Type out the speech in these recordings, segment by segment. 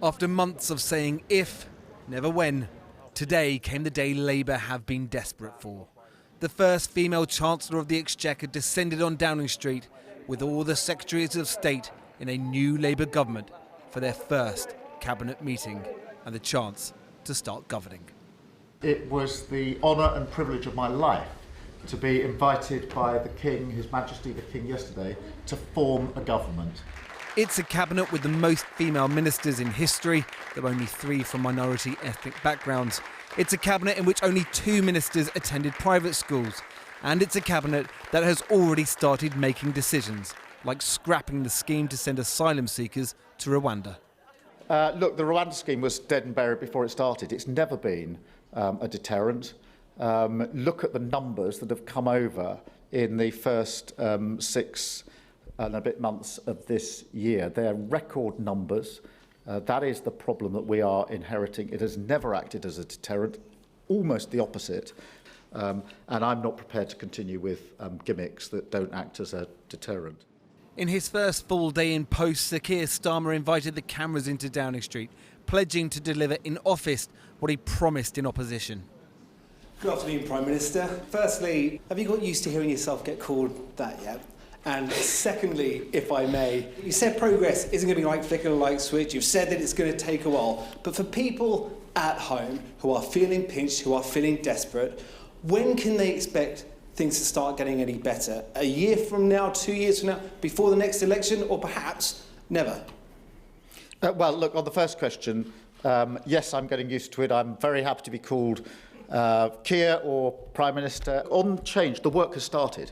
After months of saying if, never when, today came the day Labour have been desperate for. The first female Chancellor of the Exchequer descended on Downing Street with all the Secretaries of State in a new Labour government for their first cabinet meeting and the chance to start governing. It was the honour and privilege of my life to be invited by the King, His Majesty the King yesterday, to form a government. It's a cabinet with the most female ministers in history. There are only 3 from minority ethnic backgrounds. It's a cabinet in which only 2 ministers attended private schools. And it's a cabinet that has already started making decisions, like scrapping the scheme to send asylum seekers to Rwanda. Look, the Rwanda scheme was dead and buried before it started. It's never been a deterrent. Look at the numbers that have come over in the first 6 and a bit months of this year. They're record numbers. That is the problem that we are inheriting. It has never acted as a deterrent, almost the opposite. And I'm not prepared to continue with gimmicks that don't act as a deterrent. In his first full day in post, Sir Keir Starmer invited the cameras into Downing Street, pledging to deliver in office what he promised in opposition. Good afternoon, Prime Minister. Firstly, have you got used to hearing yourself get called that yet? And secondly, if I may, you said progress isn't going to be like flicking a light switch. You've said that it's going to take a while. But for people at home who are feeling pinched, who are feeling desperate, when can they expect things to start getting any better? A year from now, 2 years from now, before the next election, or perhaps never? Well, look, on the first question, yes, I'm getting used to it. I'm very happy to be called Keir or Prime Minister. On change, the work has started.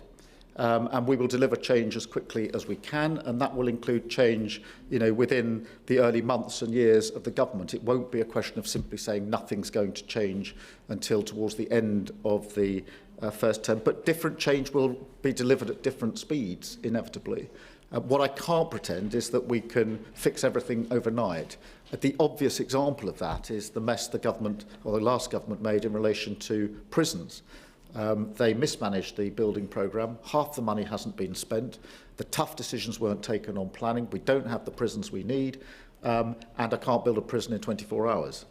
And we will deliver change as quickly as we can, and that will include change, within the early months and years of the government. It won't be a question of simply saying nothing's going to change until towards the end of the first term, but different change will be delivered at different speeds, inevitably. What I can't pretend is that we can fix everything overnight. The obvious example of that is the mess the government, or the last government, made in relation to prisons. They mismanaged the building programme. Half the money hasn't been spent. The tough decisions weren't taken on planning. We don't have the prisons we need. And I can't build a prison in 24 hours.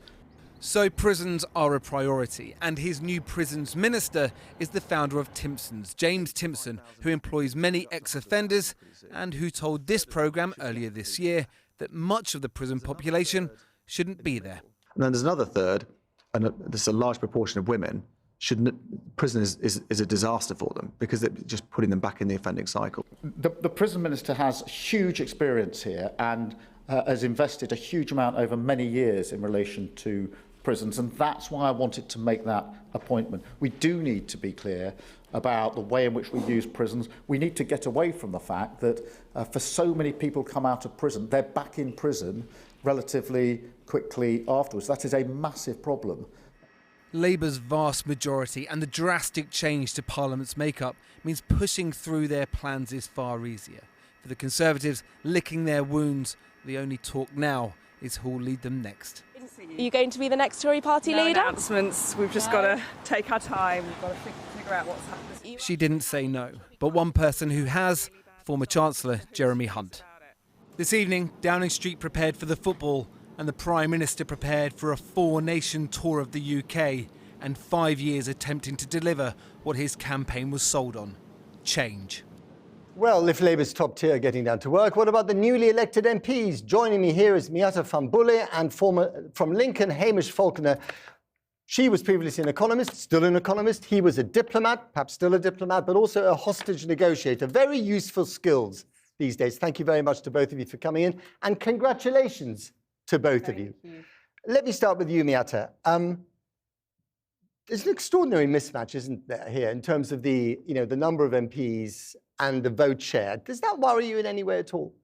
So prisons are a priority. And his new prisons minister is the founder of Timpson's, James Timpson, who employs many ex-offenders and who told this programme earlier this year that much of the prison population shouldn't be there. And then there's another third, and there's a large proportion of women. Prison is a disaster for them because they're just putting them back in the offending cycle. The prison minister has huge experience here and has invested a huge amount over many years in relation to prisons, and that's why I wanted to make that appointment. We do need to be clear about the way in which we use prisons. We need to get away from the fact that for so many people come out of prison, they're back in prison relatively quickly afterwards. That is a massive problem. Labour's vast majority and the drastic change to Parliament's makeup means pushing through their plans is far easier. For the Conservatives, licking their wounds, the only talk now is who'll lead them next. Are you going to be the next Tory party leader? No announcements. We've just got to take our time. We've got to figure out what's happening. She didn't say no, but one person who has, former Chancellor Jeremy Hunt. This evening, Downing Street prepared for the football, and the Prime Minister prepared for a 4-nation tour of the UK and 5 years attempting to deliver what his campaign was sold on: change. Well, if Labour's top tier are getting down to work, what about the newly elected MPs? Joining me here is Miata Fambule and from Lincoln, Hamish Falconer. She was previously an economist, still an economist. He was a diplomat, perhaps still a diplomat, but also a hostage negotiator. Very useful skills these days. Thank you very much to both of you for coming in, and congratulations to both of you. Let me start with you, Miata. There's an extraordinary mismatch, isn't there, here, in terms of the number of MPs and the vote share. Does that worry you in any way at all?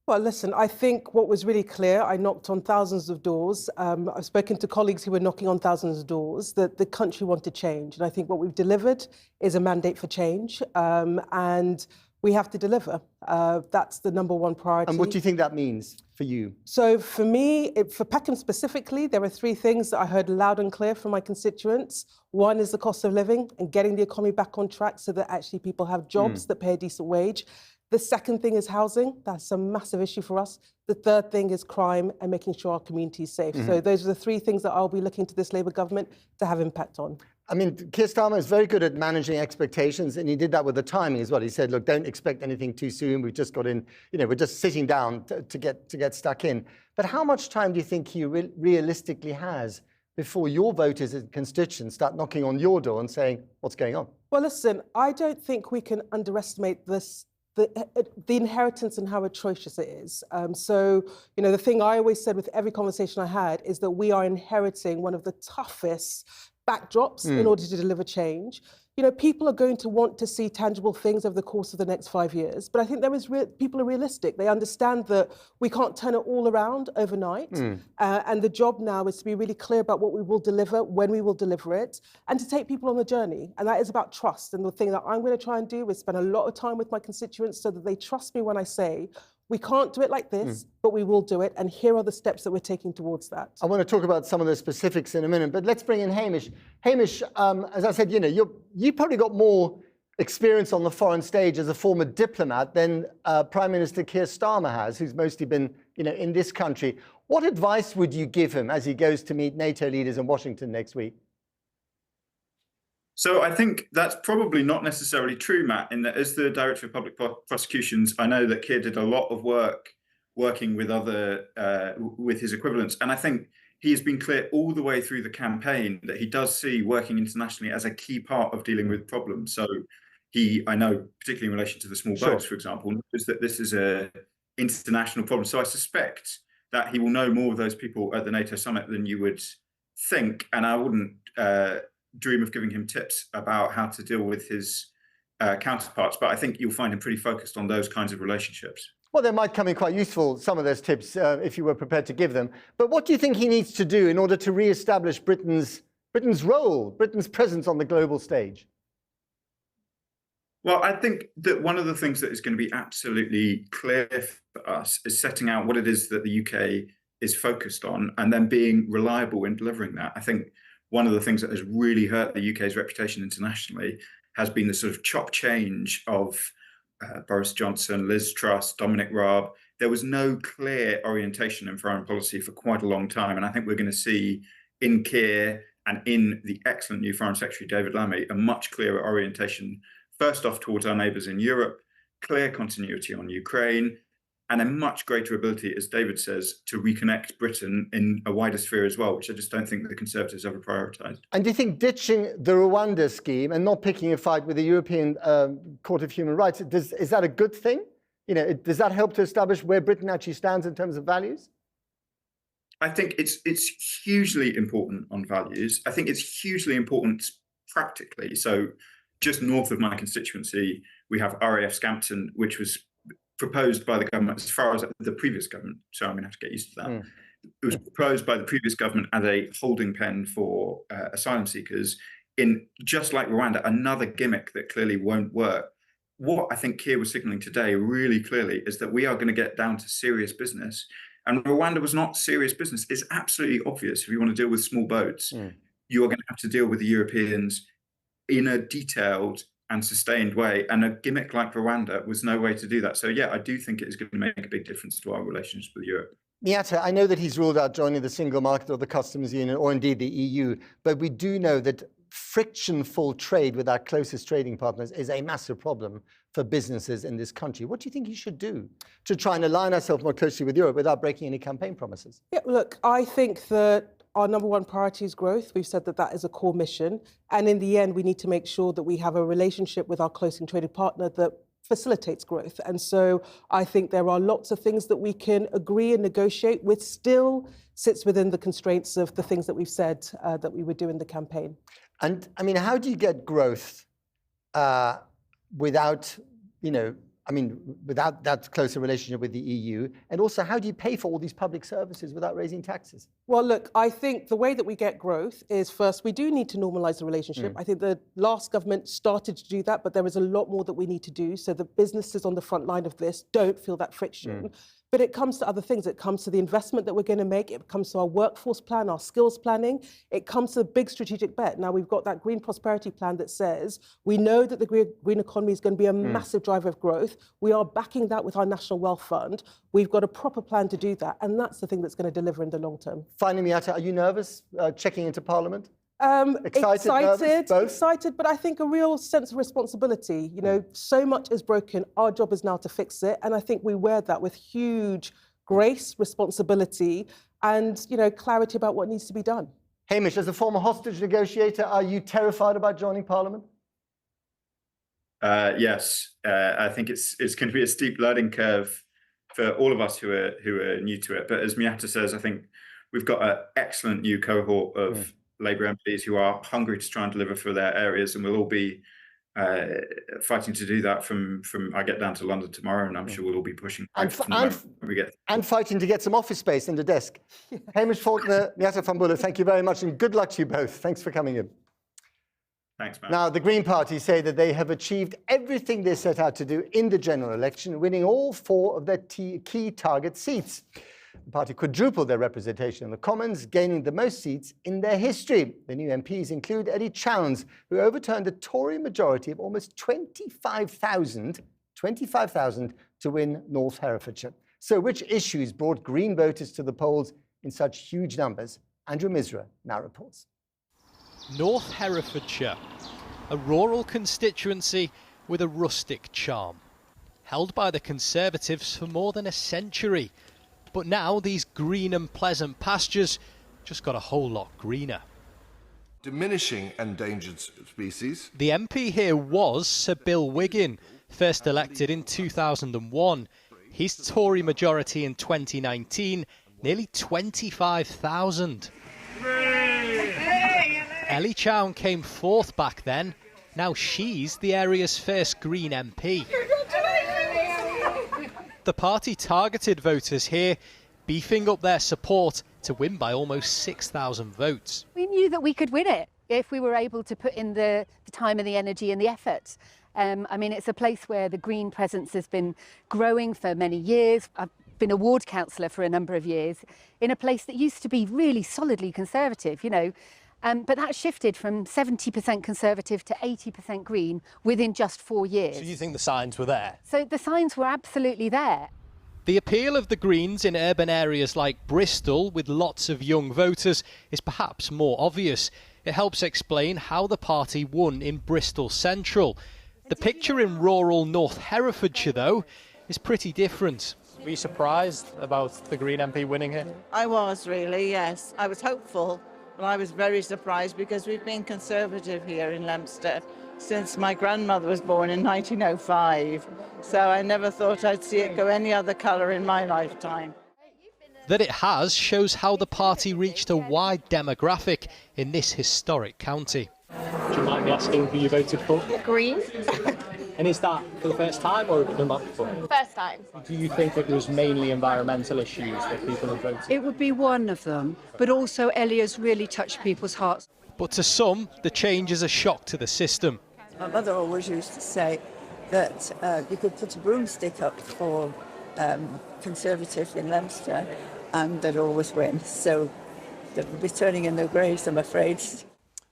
Well, listen, I think what was really clear, I knocked on thousands of doors. I've spoken to colleagues who were knocking on thousands of doors, that the country wanted change. And I think what we've delivered is a mandate for change. And we have to deliver. That's the number one priority. And what do you think that means for you? So for me, for Peckham specifically, there are 3 things that I heard loud and clear from my constituents. One is the cost of living and getting the economy back on track so that actually people have jobs that pay a decent wage. The second thing is housing. That's a massive issue for us. The third thing is crime and making sure our community is safe. So those are the three things that I'll be looking to this Labour government to have impact on. I mean, Keir Starmer is very good at managing expectations, and he did that with the timing as well. He said, look, don't expect anything too soon. We've just got in, we're just sitting down to get stuck in. But how much time do you think he realistically has before your voters and constituents start knocking on your door and saying, what's going on? Well, listen, I don't think we can underestimate this. The inheritance and how atrocious it is. So, the thing I always said with every conversation I had is that we are inheriting one of the toughest backdrops in order to deliver change. People are going to want to see tangible things over the course of the next 5 years. But I think people are realistic. They understand that we can't turn it all around overnight. And the job now is to be really clear about what we will deliver, when we will deliver it, and to take people on the journey. And that is about trust. And the thing that I'm going to try and do is spend a lot of time with my constituents so that they trust me when I say, we can't do it like this, but we will do it. And here are the steps that we're taking towards that. I want to talk about some of the specifics in a minute, but let's bring in Hamish. Hamish, as I said, you probably got more experience on the foreign stage as a former diplomat than Prime Minister Keir Starmer has, who's mostly been, in this country. What advice would you give him as he goes to meet NATO leaders in Washington next week? So I think that's probably not necessarily true, Matt, in that as the Director of Public Prosecutions, I know that Keir did a lot of work working with with his equivalents. And I think he has been clear all the way through the campaign that he does see working internationally as a key part of dealing with problems. So I know, particularly in relation to the small boats, for example, knows that this is an international problem. So I suspect that he will know more of those people at the NATO summit than you would think. And I wouldn't dream of giving him tips about how to deal with his counterparts, but I think you'll find him pretty focused on those kinds of relationships. Well, they might come in quite useful, some of those tips, if you were prepared to give them. But what do you think he needs to do in order to re-establish Britain's role, Britain's presence on the global stage? Well, I think that one of the things that is going to be absolutely clear for us is setting out what it is that the UK is focused on and then being reliable in delivering that. I think one of the things that has really hurt the UK's reputation internationally has been the sort of chop change of Boris Johnson, Liz Truss, Dominic Raab. There was no clear orientation in foreign policy for quite a long time. And I think we're going to see in Keir and in the excellent new Foreign Secretary, David Lammy, a much clearer orientation, first off towards our neighbours in Europe, clear continuity on Ukraine, and a much greater ability, as David says, to reconnect Britain in a wider sphere as well, which I just don't think that the Conservatives ever prioritised. And do you think ditching the Rwanda scheme and not picking a fight with the European Court of Human Rights, is that a good thing? Does that help to establish where Britain actually stands in terms of values? I think it's hugely important on values. I think it's hugely important practically. So just north of my constituency, we have RAF Scampton, which was proposed by the government as far as the previous government. So I'm going to have to get used to that. It was proposed by the previous government as a holding pen for asylum seekers in, just like Rwanda, another gimmick that clearly won't work. What I think Keir was signalling today really clearly is that we are going to get down to serious business. And Rwanda was not serious business. It's absolutely obvious if you want to deal with small boats, you are going to have to deal with the Europeans in a detailed and sustained way, and a gimmick like Rwanda was no way to do that. So yeah, I do think it is going to make a big difference to our relations with Europe. Miata, I know that he's ruled out joining the single market or the customs union or indeed the EU, but we do know that frictionful trade with our closest trading partners is a massive problem for businesses in this country. What do you think he should do to try and align ourselves more closely with Europe without breaking any campaign promises? Yeah, look, I think that our number one priority is growth. We've said that that is a core mission. And in the end, we need to make sure that we have a relationship with our closely traded partner that facilitates growth. And so I think there are lots of things that we can agree and negotiate with, still sits within the constraints of the things that we've said that we would do in the campaign. And I mean, how do you get growth without that closer relationship with the EU? And also, how do you pay for all these public services without raising taxes? Well, look, I think the way that we get growth is, first, we do need to normalise the relationship. I think the last government started to do that, but there is a lot more that we need to do so that businesses on the front line of this don't feel that friction. But it comes to other things. It comes to the investment that we're going to make. It comes to our workforce plan, our skills planning. It comes to the big strategic bet. Now, we've got that green prosperity plan that says we know that the green economy is going to be a massive driver of growth. We are backing that with our National Wealth Fund. We've got a proper plan to do that. And that's the thing that's going to deliver in the long term. Finally, Miata, are you nervous checking into Parliament? Excited, but I think a real sense of responsibility. You know, so much is broken. Our job is now to fix it. And I think we wear that with huge grace, responsibility, and, you know, clarity about what needs to be done. Hamish, as a former hostage negotiator, are you terrified about joining Parliament? Yes, I think it's going to be a steep learning curve for all of us who are new to it. But as Miata says, I think we've got an excellent new cohort of Labour MPs who are hungry to try and deliver for their areas, and we'll all be fighting to do that from I get down to London tomorrow, and I'm sure we'll all be pushing and fighting to get some office space and a desk. Hamish Faulkner, Miata Fambula, thank you very much, and good luck to you both. Thanks for coming in. Thanks, Matt. Now, the Green Party say that they have achieved everything they set out to do in the general election, winning all 4 of their key target seats. The party quadrupled their representation in the Commons, gaining the most seats in their history. The new MPs include Eddie Chowns, who overturned a Tory majority of almost 25,000 to win North Herefordshire. So which issues brought Green voters to the polls in such huge numbers? Andrew Misra now reports. North Herefordshire, a rural constituency with a rustic charm. Held by the Conservatives for more than a century. But now these green and pleasant pastures just got a whole lot greener. Diminishing endangered species. The MP here was Sir Bill Wiggin, first elected in 2001. His Tory majority in 2019, nearly 25,000. Ellie Chown came 4th back then. Now she's the area's first Green MP. The party targeted voters here, beefing up their support to win by almost 6,000 votes. We knew that we could win it if we were able to put in the time and the energy and the effort. I mean, it's a place where the Green presence has been growing for many years. I've been a ward councillor for a number of years in a place that used to be really solidly Conservative, you know. But that shifted from 70% Conservative to 80% Green within just 4 years. So you think the signs were there? So the signs were absolutely there. The appeal of the Greens in urban areas like Bristol, with lots of young voters, is perhaps more obvious. It helps explain how the party won in Bristol Central. The picture in rural North Herefordshire, though, is pretty different. Were you surprised about the Green MP winning here? I was, really, yes. I was hopeful. Well, I was very surprised because we've been Conservative here in Leominster since my grandmother was born in 1905. So I never thought I'd see it go any other colour in my lifetime. That it has shows how the party reached a wide demographic in this historic county. Do you mind me asking who you voted for? Green. And is that for the first time or been that before? First time. Do you think it was mainly environmental issues that people have voted? It would be one of them, but also Ellie has really touched people's hearts. But to some, the change is a shock to the system. My mother always used to say that you could put a broomstick up for Conservative in Leominster and they'd always win. So they would be turning in their graves, I'm afraid.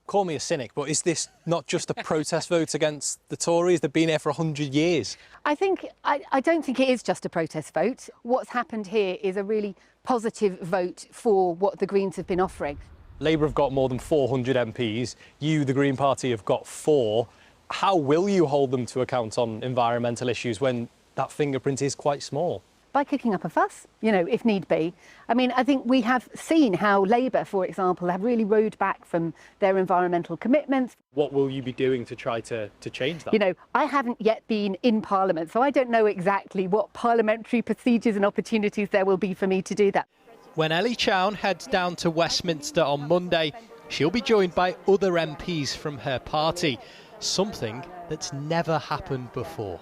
Call me a cynic, but is this not just a protest vote against the Tories? They've been here for 100 years. I don't think it is just a protest vote. What's happened here is a really positive vote for what the Greens have been offering. Labour have got more than 400 MPs. You, the Green Party, have got 4. How will you hold them to account on environmental issues when that fingerprint is quite small? By kicking up a fuss, you know, if need be. I mean, I think we have seen how Labour, for example, have really rode back from their environmental commitments. What will you be doing to try to change that? You know, I haven't yet been in Parliament, so I don't know exactly what parliamentary procedures and opportunities there will be for me to do that. When Ellie Chown heads down to Westminster on Monday, she'll be joined by other MPs from her party, something that's never happened before.